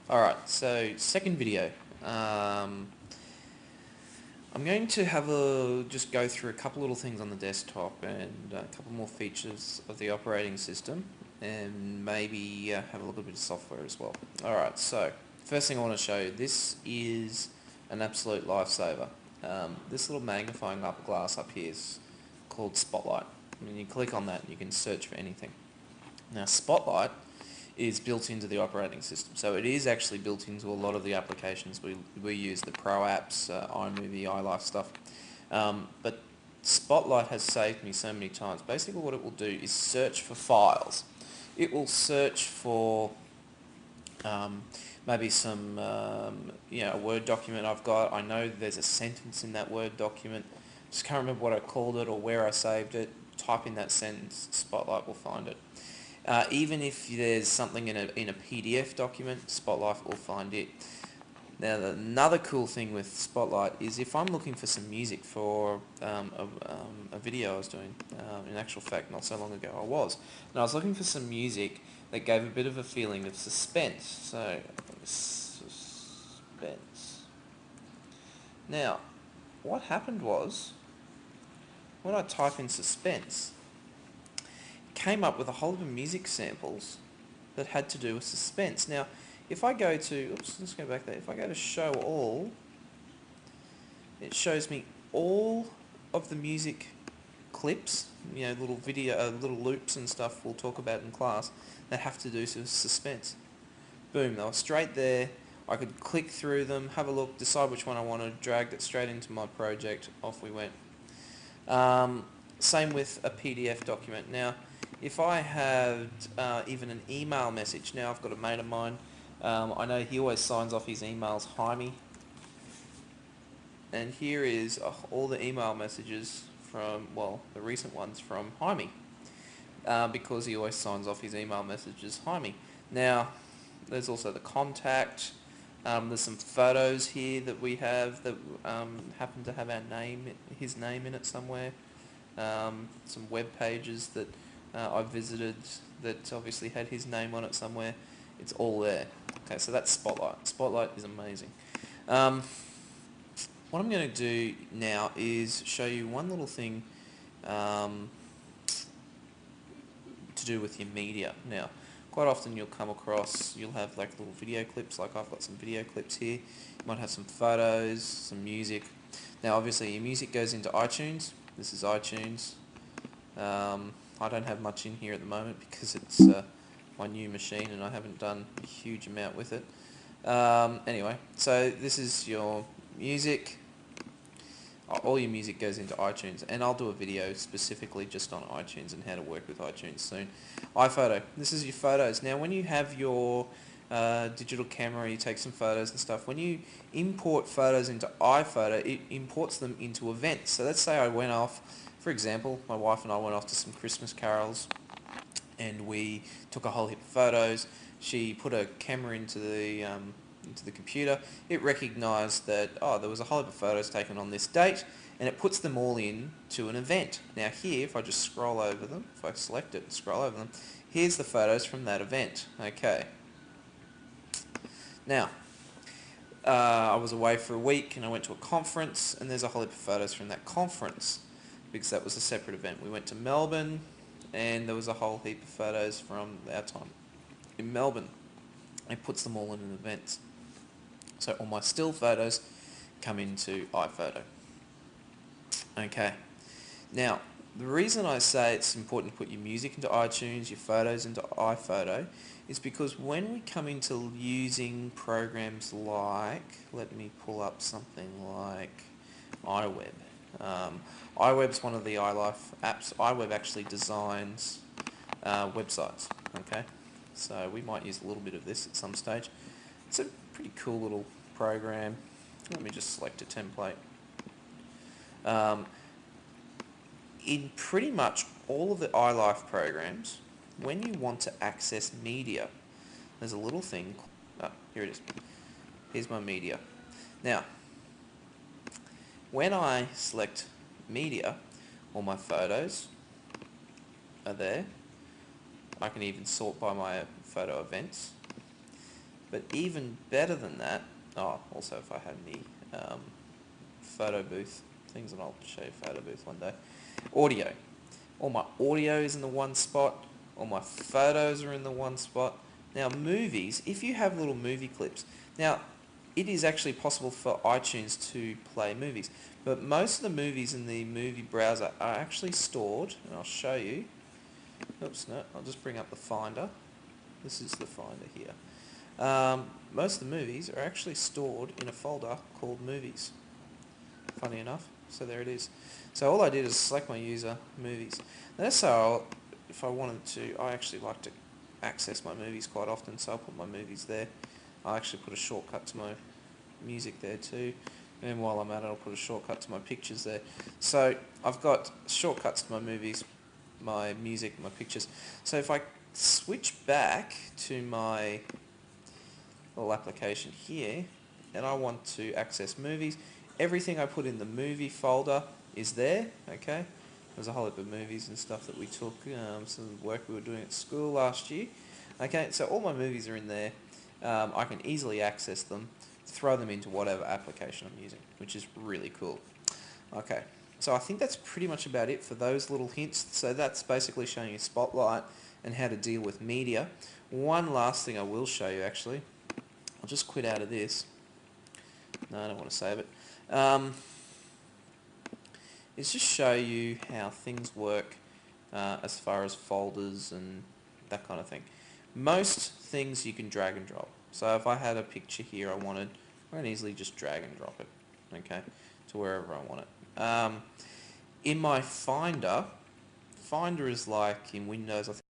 Alright, so second video. I'm going to just go through a couple little things on the desktop and a couple more features of the operating system, and maybe have a look at a bit of software as well. Alright, so first thing I want to show you, this is an absolute lifesaver. This little magnifying up glass up here is called Spotlight. And you click on that and you can search for anything. Now Spotlight is built into the operating system, so it is actually built into a lot of the applications we use, the Pro apps, iMovie, iLife stuff. But Spotlight has saved me so many times. Basically what it will do is search for files. It will search for maybe some, a Word document I've got. I know there's a sentence in that Word document. Just can't remember what I called it or where I saved it. Type in that sentence, Spotlight will find it. Even if there's something in a PDF document, Spotlight will find it. Now, another cool thing with Spotlight is if I'm looking for some music for a video I was doing, in actual fact, not so long ago I was, and I was looking for some music that gave a bit of a feeling of suspense. So, suspense. Now, what happened was, when I type in suspense, came up with a whole lot of music samples that had to do with suspense. Now, if I go to, let's go back there. If I go to show all, it shows me all of the music clips, little video, little loops and stuff we'll talk about in class that have to do with suspense. Boom, they were straight there. I could click through them, have a look, decide which one I wanted, dragged it straight into my project, off we went. Same with a PDF document. Now, if I had even an email message, now I've got a mate of mine, I know he always signs off his emails Jaime, and here is all the email messages from, well, the recent ones from Jaime, because he always signs off his email messages Jaime. Now, there's also the contact. There's some photos here that we have that happen to have his name in it somewhere. Some web pages that I visited that obviously had his name on it somewhere. It's all there. Okay, so that's Spotlight. Spotlight is amazing. What I'm going to do now is show you one little thing to do with your media. Now, quite often you'll have like little video clips, like I've got some video clips here. You might have some photos, some music. Now obviously your music goes into iTunes. This is iTunes. I don't have much in here at the moment because it's my new machine and I haven't done a huge amount with it. Anyway, so this is your music. All your music goes into iTunes, and I'll do a video specifically just on iTunes and how to work with iTunes soon. iPhoto. This is your photos. Now when you have your digital camera, you take some photos and stuff. When you import photos into iPhoto, it imports them into events. So let's say I went off, for example, my wife and I went off to some Christmas carols and we took a whole heap of photos. She put a camera into the computer. It recognised that, there was a whole heap of photos taken on this date, and it puts them all in to an event. Now here, if I just scroll over them, if I select it and scroll over them, here's the photos from that event. Okay. Now, I was away for a week and I went to a conference, and there's a whole heap of photos from that conference because that was a separate event. We went to Melbourne and there was a whole heap of photos from our time in Melbourne. It puts them all in an event. So all my still photos come into iPhoto. Okay. Now, the reason I say it's important to put your music into iTunes, your photos into iPhoto, is because when we come into using programs like, let me pull up something like iWeb. iWeb's one of the iLife apps. iWeb actually designs websites, okay? So we might use a little bit of this at some stage. It's a pretty cool little program. Let me just select a template. In pretty much all of the iLife programs, when you want to access media, there's a little thing. Here it is. Here's my media. Now, when I select media, all my photos are there. I can even sort by my photo events. But even better than that, also if I had any photo booth things, and I'll show you photo booth one day. Audio. All my audio is in the one spot. All my photos are in the one spot. Now movies, if you have little movie clips, now it is actually possible for iTunes to play movies, but most of the movies in the movie browser are actually stored, and I'll show you. Oops, no, I'll just bring up the Finder. This is the Finder here. Most of the movies are actually stored in a folder called Movies. Funny enough, so there it is. So all I did is select my user, Movies. Now that's how, if I wanted to, I actually like to access my movies quite often, so I'll put my movies there. I'll actually put a shortcut to my music there too, and while I'm at it I'll put a shortcut to my pictures there. So I've got shortcuts to my movies, my music, my pictures. So if I switch back to my little application here and I want to access movies, everything I put in the movie folder is there, okay? There's a whole heap of movies and stuff that we took, some work we were doing at school last year. Okay, so all my movies are in there. I can easily access them, throw them into whatever application I'm using, which is really cool. Okay, so I think that's pretty much about it for those little hints. So that's basically showing you Spotlight and how to deal with media. One last thing I will show you actually. I'll just quit out of this. No, I don't want to save it. Is just show you how things work as far as folders and that kind of thing. Most things you can drag and drop. So if I had a picture here I wanted, I can easily just drag and drop it, okay, to wherever I want it. In my Finder, Finder is like in Windows, I think